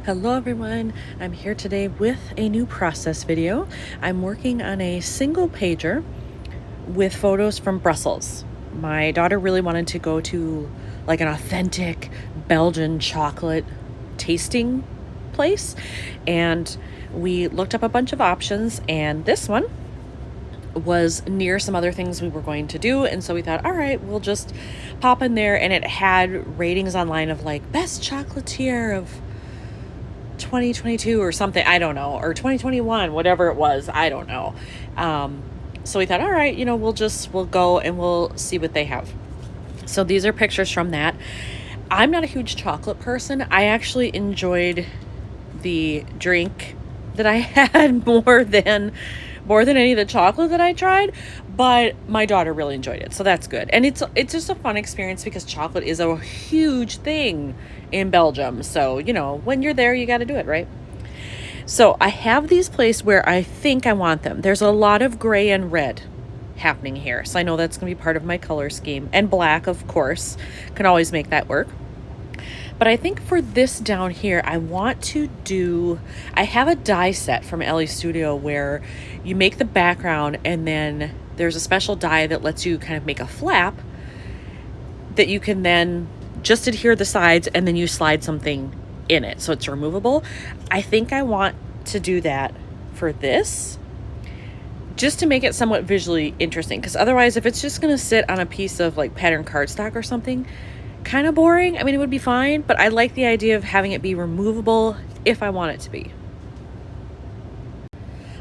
Hello everyone, I'm here today with a new process video. I'm working on a single pager with photos from Brussels. My daughter really wanted to go to like an authentic Belgian chocolate tasting place, and we looked up a bunch of options, and this one was near some other things we were going to do, and so we thought, all right, we'll just pop in there. And it had ratings online of like best chocolatier of 2022 or something, I don't know, or 2021, whatever it was, I don't know. So we thought, all right, we'll go and we'll see what they have. So these are pictures from that. I'm not a huge chocolate person. I actually enjoyed the drink that I had more than any of the chocolate that I tried, but my daughter really enjoyed it, so that's good. And it's just a fun experience because chocolate is a huge thing in Belgium. So, when you're there, you got to do it, right? So I have these placed where I think I want them. There's a lot of gray and red happening here, so I know that's going to be part of my color scheme. And black, of course, can always make that work. But I think for this down here, I have a die set from LA Studio where you make the background and then there's a special die that lets you kind of make a flap that you can then just adhere the sides and then you slide something in it so it's removable. I think I want to do that for this, just to make it somewhat visually interesting, because otherwise if it's just going to sit on a piece of like pattern cardstock or something, kind of boring. I mean, it would be fine, but I like the idea of having it be removable if I want it to be.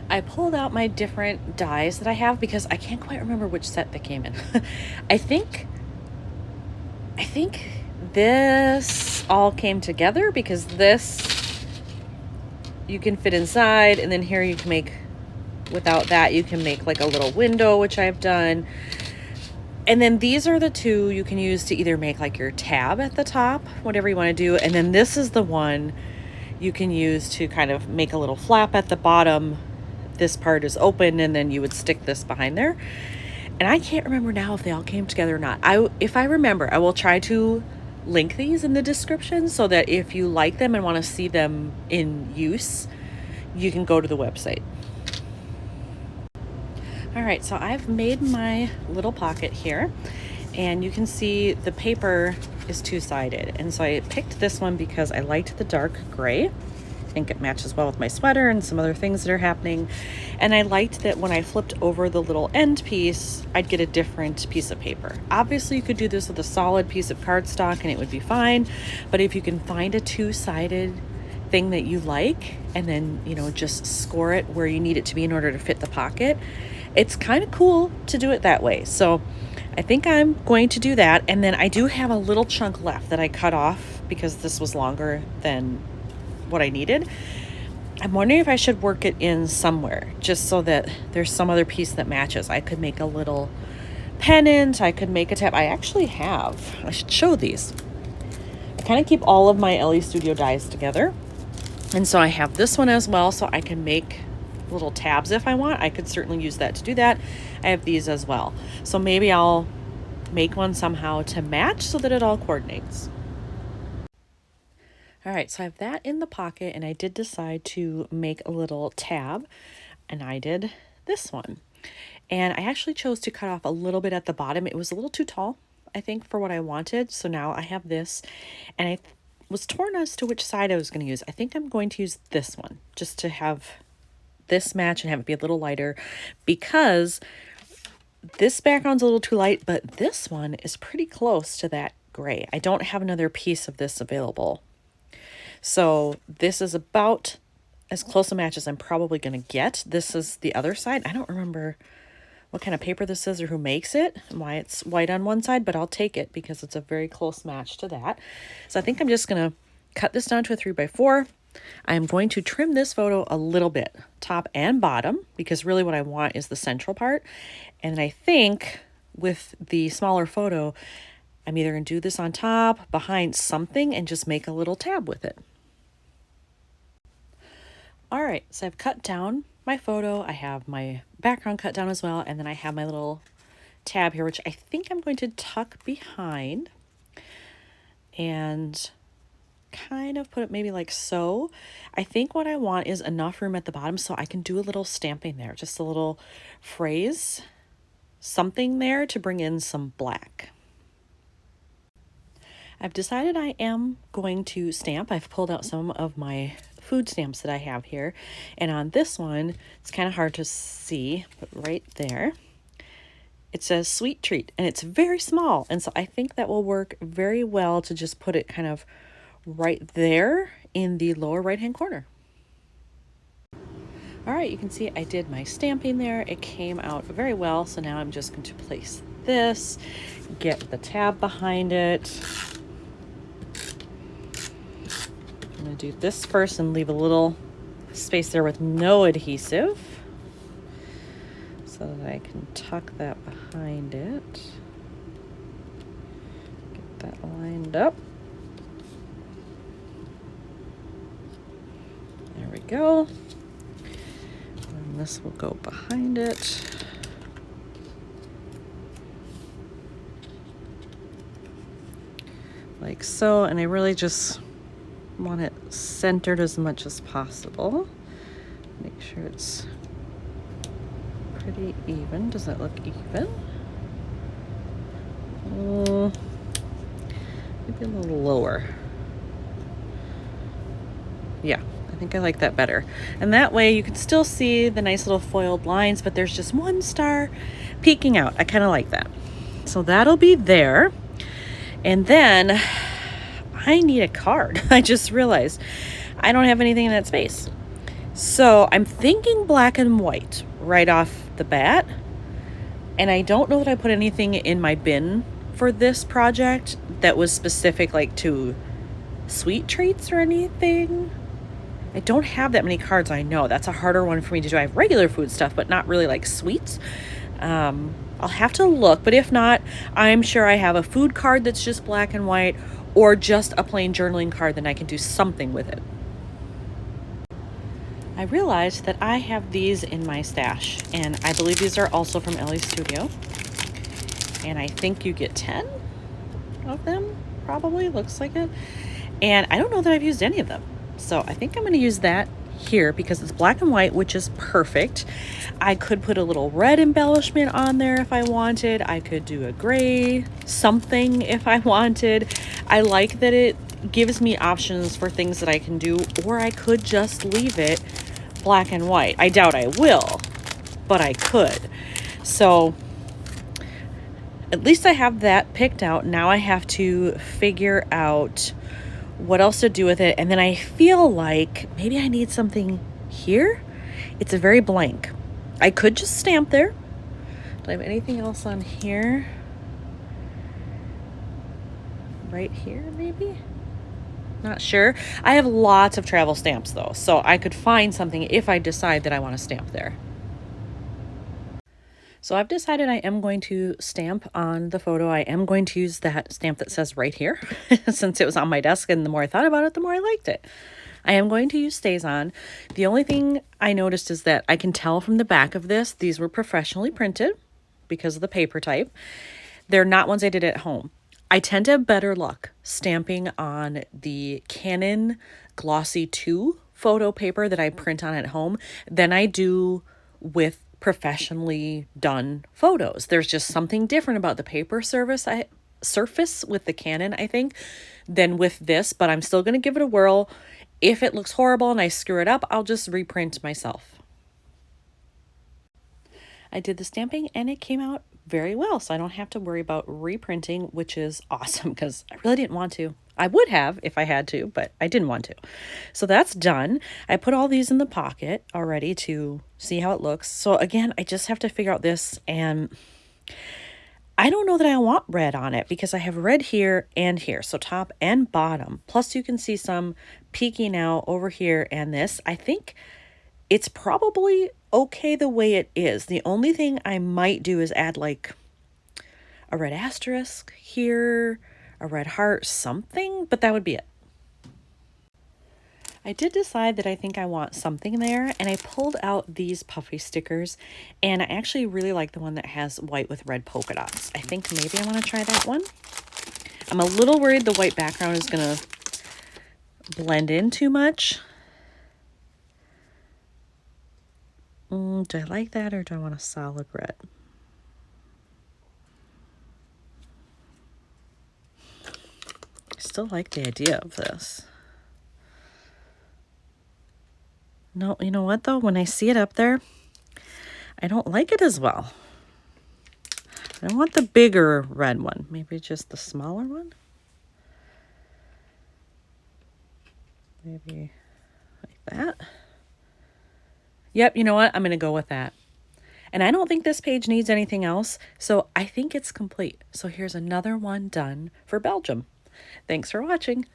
I pulled out my different dies that I have because I can't quite remember which set they came in. I think this all came together because this you can fit inside, and then here you can make, without that, you can make like a little window, which I've done. And then these are the two you can use to either make like your tab at the top, whatever you want to do. And then this is the one you can use to kind of make a little flap at the bottom. This part is open, and then you would stick this behind there. And I can't remember now if they all came together or not. If I remember, I will try to link these in the description so that if you like them and want to see them in use, you can go to the website. All right, so I've made my little pocket here, and you can see the paper is two-sided. And so I picked this one because I liked the dark gray. I think it matches well with my sweater and some other things that are happening. And I liked that when I flipped over the little end piece, I'd get a different piece of paper. Obviously, you could do this with a solid piece of cardstock and it would be fine. But if you can find a two-sided thing that you like, and then, just score it where you need it to be in order to fit the pocket, it's kind of cool to do it that way. So I think I'm going to do that. And then I do have a little chunk left that I cut off because this was longer than what I needed. I'm wondering if I should work it in somewhere just so that there's some other piece that matches. I could make a little pennant. I could make a tab. I should show these. I kind of keep all of my LA Studio dies together. And so I have this one as well, so I can make little tabs if I want. I could certainly use that to do that. I have these as well. So maybe I'll make one somehow to match so that it all coordinates. All right, so I have that in the pocket, and I did decide to make a little tab, and I did this one. And I actually chose to cut off a little bit at the bottom. It was a little too tall, I think, for what I wanted. So now I have this, and I was torn as to which side I was going to use. I think I'm going to use this one just to have this match and have it be a little lighter, because this background's a little too light, but this one is pretty close to that gray. I don't have another piece of this available. So this is about as close a match as I'm probably going to get. This is the other side. I don't remember what kind of paper this is or who makes it and why it's white on one side, but I'll take it because it's a very close match to that. So I think I'm just going to cut this down to a 3x4. I'm going to trim this photo a little bit, top and bottom, because really what I want is the central part. And I think with the smaller photo, I'm either going to do this on top, behind something, and just make a little tab with it. All right, so I've cut down my photo. I have my background cut down as well, and then I have my little tab here, which I think I'm going to tuck behind and kind of put it maybe like so. I think what I want is enough room at the bottom so I can do a little stamping there, just a little phrase, something there to bring in some black. I've decided I am going to stamp. I've pulled out some of my food stamps that I have here. And on this one, it's kind of hard to see, but right there, it says sweet treat and it's very small. And so I think that will work very well to just put it kind of right there in the lower right-hand corner. All right, you can see I did my stamping there. It came out very well. So now I'm just going to place this, get the tab behind it. I'm going to do this first and leave a little space there with no adhesive so that I can tuck that behind it. Get that lined up. There we go. And this will go behind it. Like so, and I really just want it centered as much as possible. Make sure it's pretty even. Does that look even? Maybe a little lower. Yeah, I think I like that better. And that way you can still see the nice little foiled lines, but there's just one star peeking out. I kind of like that. So that'll be there. And then I need a card. I just realized I don't have anything in that space. So I'm thinking black and white right off the bat. And I don't know that I put anything in my bin for this project that was specific like to sweet treats or anything. I don't have that many cards. I know that's a harder one for me to do. I have regular food stuff, but not really like sweets. I'll have to look, but if not, I'm sure I have a food card that's just black and white or just a plain journaling card, then I can do something with it. I realized that I have these in my stash, and I believe these are also from Ellie's Studio. And I think you get 10 of them, probably, looks like it. And I don't know that I've used any of them. So I think I'm going to use that here because it's black and white, which is perfect. I could put a little red embellishment on there if I wanted. I could do a gray something if I wanted. I like that it gives me options for things that I can do, or I could just leave it black and white. I doubt I will, but I could. So at least I have that picked out. Now I have to figure out what else to do with it. And then I feel like maybe I need something here. It's a very blank. I could just stamp there. Do I have anything else on here? Right here, maybe? Not sure. I have lots of travel stamps though, so I could find something if I decide that I want to stamp there. So I've decided I am going to stamp on the photo. I am going to use that stamp that says right here since it was on my desk, and the more I thought about it, the more I liked it. I am going to use StazOn. The only thing I noticed is that I can tell from the back of this, these were professionally printed because of the paper type. They're not ones I did at home. I tend to have better luck stamping on the Canon Glossy 2 photo paper that I print on at home than I do with professionally done photos. There's just something different about the paper surface with the Canon, I think, than with this, but I'm still going to give it a whirl. If it looks horrible and I screw it up, I'll just reprint myself. I did the stamping and it came out very well, so I don't have to worry about reprinting, which is awesome because I really didn't want to. I would have if I had to, but I didn't want to. So that's done. I put all these in the pocket already to see how it looks. So again, I just have to figure out this, and I don't know that I want red on it because I have red here and here, so top and bottom. Plus you can see some peeking out over here and this. I think it's probably okay the way it is. The only thing I might do is add like a red asterisk here, a red heart, something, but that would be it. I did decide that I think I want something there, and I pulled out these puffy stickers, and I actually really like the one that has white with red polka dots. I think maybe I want to try that one. I'm a little worried the white background is going to blend in too much. Do I like that, or do I want a solid red? I still like the idea of this. No, you know what though? When I see it up there, I don't like it as well. I want the bigger red one. Maybe just the smaller one? Maybe like that. Yep, you know what? I'm going to go with that. And I don't think this page needs anything else, so I think it's complete. So here's another one done for Belgium. Thanks for watching.